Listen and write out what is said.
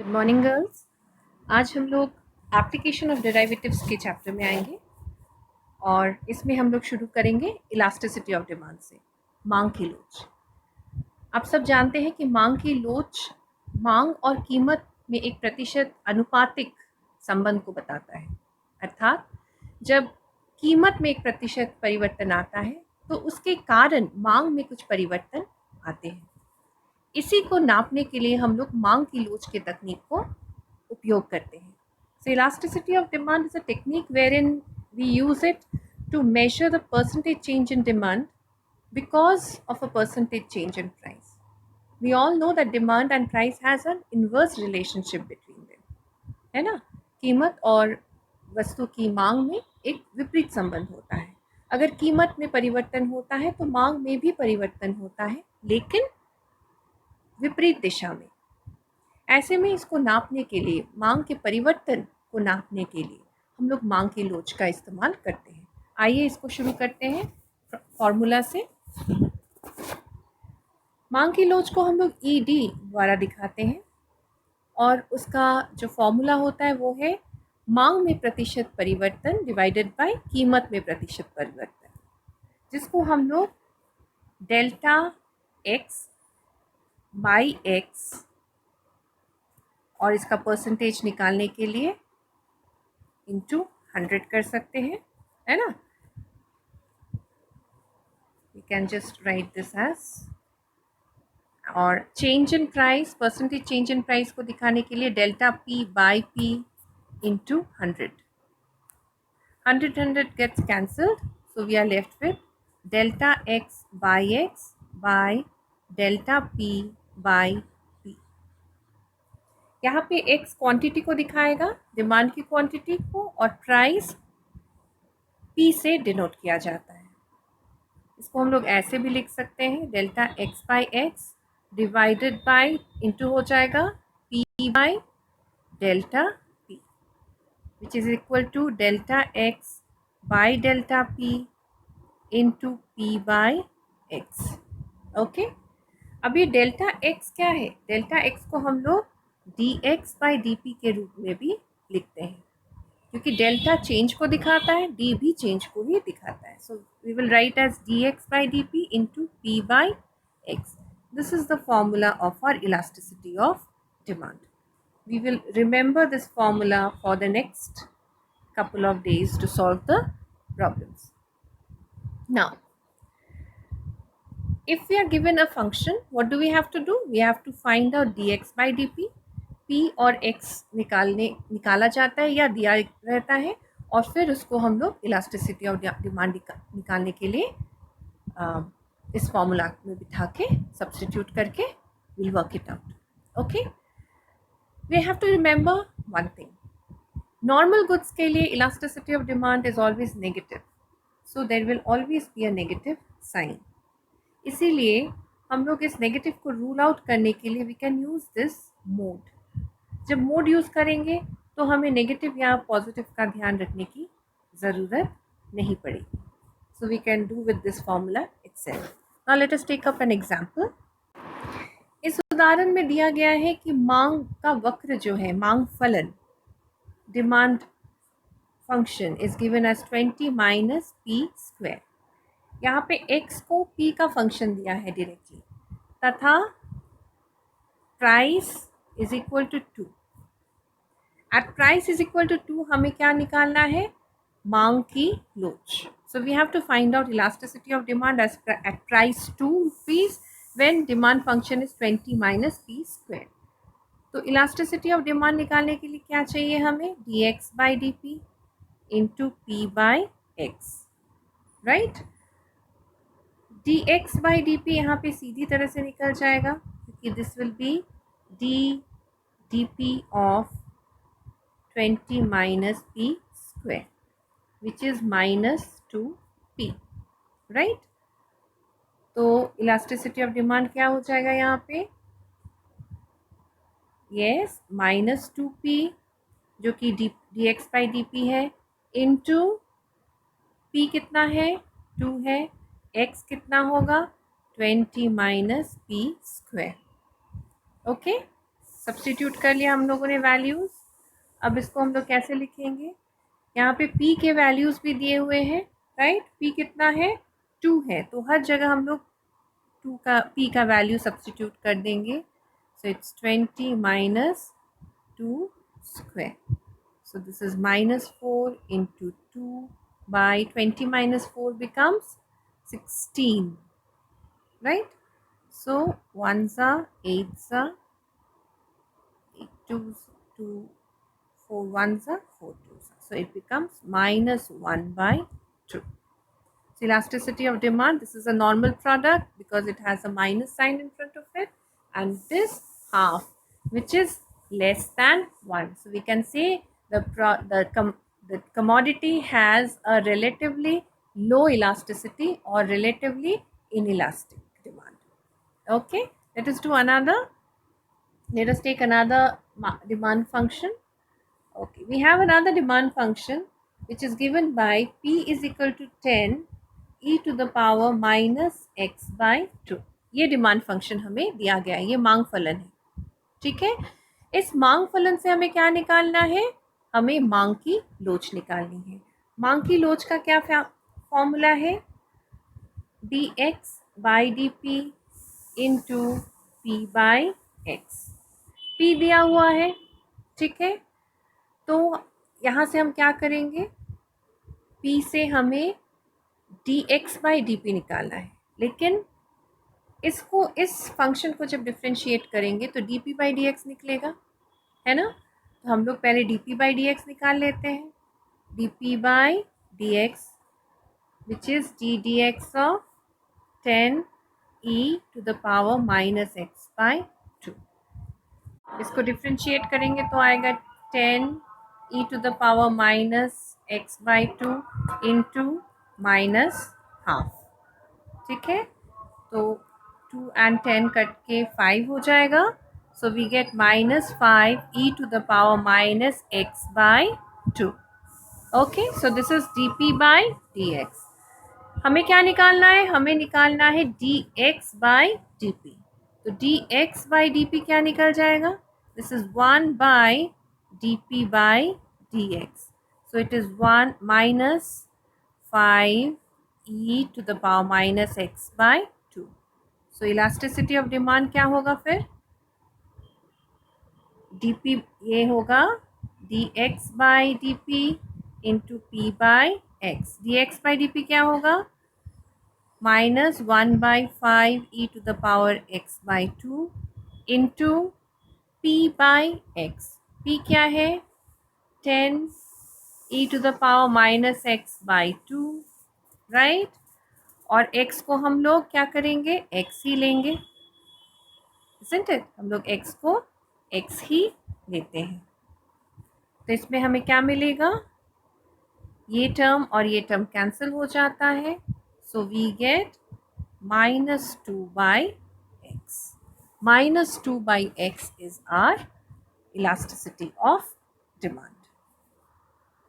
Good morning girls. आज हम लोग एप्लीकेशन ऑफ डेरिवेटिव्स के चैप्टर में आएंगे और इसमें हम लोग शुरू करेंगे इलास्टिसिटी ऑफ डिमांड से। मांग की लोच। आप सब जानते हैं कि मांग की लोच मांग और कीमत में एक प्रतिशत अनुपातिक संबंध को बताता है। अर्थात जब कीमत में एक प्रतिशत परिवर्तन आता है तो उसके कारण मांग में कुछ परिवर्तन आते हैं। इसी को नापने के लिए हम लोग मांग की लोच के तकनीक को उपयोग करते हैं। So elasticity of demand is a technique wherein we use it to measure the percentage change in demand because of a percentage change in price. We all know that demand and price has an inverse relationship between them. है ना? कीमत और वस्तु की मांग में एक विपरीत संबंध होता है। अगर कीमत में परिवर्तन होता है तो मांग में भी परिवर्तन होता है, लेकिन विपरीत दिशा में। ऐसे में इसको नापने के लिए, मांग के परिवर्तन को नापने के लिए हम लोग मांग की लोच का इस्तेमाल करते हैं। आइए इसको शुरू करते हैं फॉर्मूला से। मांग की लोच को हम लोग ED द्वारा दिखाते हैं और उसका जो फॉर्मूला होता है वो है मांग में प्रतिशत परिवर्तन डिवाइडेड बाय कीमत में प्रतिशत परिवर्तन, जिसको हम लोग डेल्टा एक्स बाई एक्स और इसका परसेंटेज निकालने के लिए इंटू 100 कर सकते हैं, है ना। We can just write this as, और change in price, percentage change in price को दिखाने के लिए delta P by P into 100। 100 gets cancelled, so we are left with delta x by delta P by P। यहाँ पे x quantity को दिखाएगा, demand की क्वांटिटी को, और प्राइस P से डिनोट किया जाता है। इसको हम लोग ऐसे भी लिख सकते हैं, delta x by x divided by into हो जाएगा P by delta P, which is equal to delta x by delta P into P by x. Okay, अब ये डेल्टा x क्या है? डेल्टा x को हम लोग dx बाई dp के रूप में भी लिखते हैं, क्योंकि डेल्टा चेंज को दिखाता है, डी भी चेंज को ही दिखाता है। So we will write as dx by dp into p by x। This is the formula of our elasticity of demand. We will remember this formula for the next couple of days to solve the problems. Now, if we are given a function, what do we have to do? We have to find out dx by dp। p और x निकाला जाता है या दिया रहता है, और फिर उसको हम लोग इलास्टिसिटी ऑफ डिमांड निकालने के लिए इस फॉर्मूला में बिठा के सब्स्टिट्यूट करके will work it out. Okay, we have to remember one thing. Normal goods के लिए elasticity of demand is always negative, so there will always be a negative sign। इसीलिए हम लोग इस नेगेटिव को रूल आउट करने के लिए we can use this mode। जब मोड यूज़ करेंगे तो हमें नेगेटिव या पॉजिटिव का ध्यान रखने की ज़रूरत नहीं पड़ेगी। So we can do with this formula itself। Now let us take up an example। इस उदाहरण में दिया गया है कि मांग का वक्र जो है, मांग फलन, demand function is given as 20 minus p square. यहाँ पे x को p का फंक्शन दिया है डायरेक्टली, तथा price is equal to 2। At price is equal to 2 हमें क्या निकालना है? मांग की लोच। So we have to find out elasticity of demand at price 2 rupees when demand function is 20 minus p square। तो इलास्टिसिटी ऑफ डिमांड निकालने के लिए क्या चाहिए हमें? dx by dp into p by x, right. dx by dp यहाँ पे सीधी तरह से निकल जाएगा, क्योंकि this will be dp of 20 minus p square which is minus 2p, right. तो इलास्टिसिटी ऑफ डिमांड क्या हो जाएगा यहाँ पे? यस, माइनस 2p जो कि dx बाई dp है, इंटू p कितना है? 2 है। x कितना होगा? 20 minus p square. Okay, substitute कर लिया हम लोगों ने वैल्यूज़। अब इसको हम लोग कैसे लिखेंगे? यहाँ पे p के वैल्यूज़ भी दिए हुए हैं, राइट। p कितना है? 2 है, तो हर जगह हम लोग p का वैल्यू सब्स्टिट्यूट कर देंगे। So it's 20 minus 2 square. So this is minus 4 into 2 by 20 minus 4 becomes 16, right? So 1s are 8s are 8 2s 2 4 1s are 4 2s are. So it becomes minus 1 by 2. So elasticity of demand, this is a normal product because it has a minus sign in front of it, and this half which is less than 1. So we can say the commodity has a relatively low elasticity or relatively inelastic demand. Okay, let us do another. Let us take another demand function. Okay, we have another demand function which is given by P is equal to 10 e to the power minus x by 2. ये demand function हमें दिया गया है, ये मांग फलन है, ठीक है। इस मांग फलन से हमें क्या निकालना है? हमें मांग की लोच निकालनी है। मांग की लोच का क्या फॉर्मूला है? dx by dp into p by x। p दिया हुआ है, ठीक है। तो यहाँ से हम क्या करेंगे? p से हमें dx by dp निकालना है, लेकिन इसको, इस फंक्शन को जब डिफ्रेंशिएट करेंगे तो dp by dx निकलेगा, है ना। तो हम लोग पहले dp by dx निकाल लेते हैं। dp by dx which is d dx of 10 e to the power minus x by 2। इसको डिफ्रेंशिएट करेंगे तो आएगा 10 e to the power minus x by 2 into minus half, ठीक है। तो 2 and 10 कट के 5 हो जाएगा। So we get minus 5 e to the power minus x by 2। Okay, so this is dp by dx। हमें क्या निकालना है? हमें निकालना है dx by dp। तो dx by dp क्या निकल जाएगा? This is 1 by dp by dx। So it is 1 minus 5 e to the power minus x by 2। So elasticity of demand क्या होगा फिर? dp ये होगा dx by dp into p by x। dx by dp क्या होगा? Minus 1 by 5 e to the power x by 2 into p by x। p क्या है? 10 e to the power minus x by 2, right. और x को हम लोग क्या करेंगे? x ही लेंगे, isn't it? हम लोग x को x ही लेते हैं। तो इसमें हमें क्या मिलेगा? ये टर्म और ये टर्म कैंसिल हो जाता है। So we get minus 2 by x। minus 2 by x is our elasticity of demand।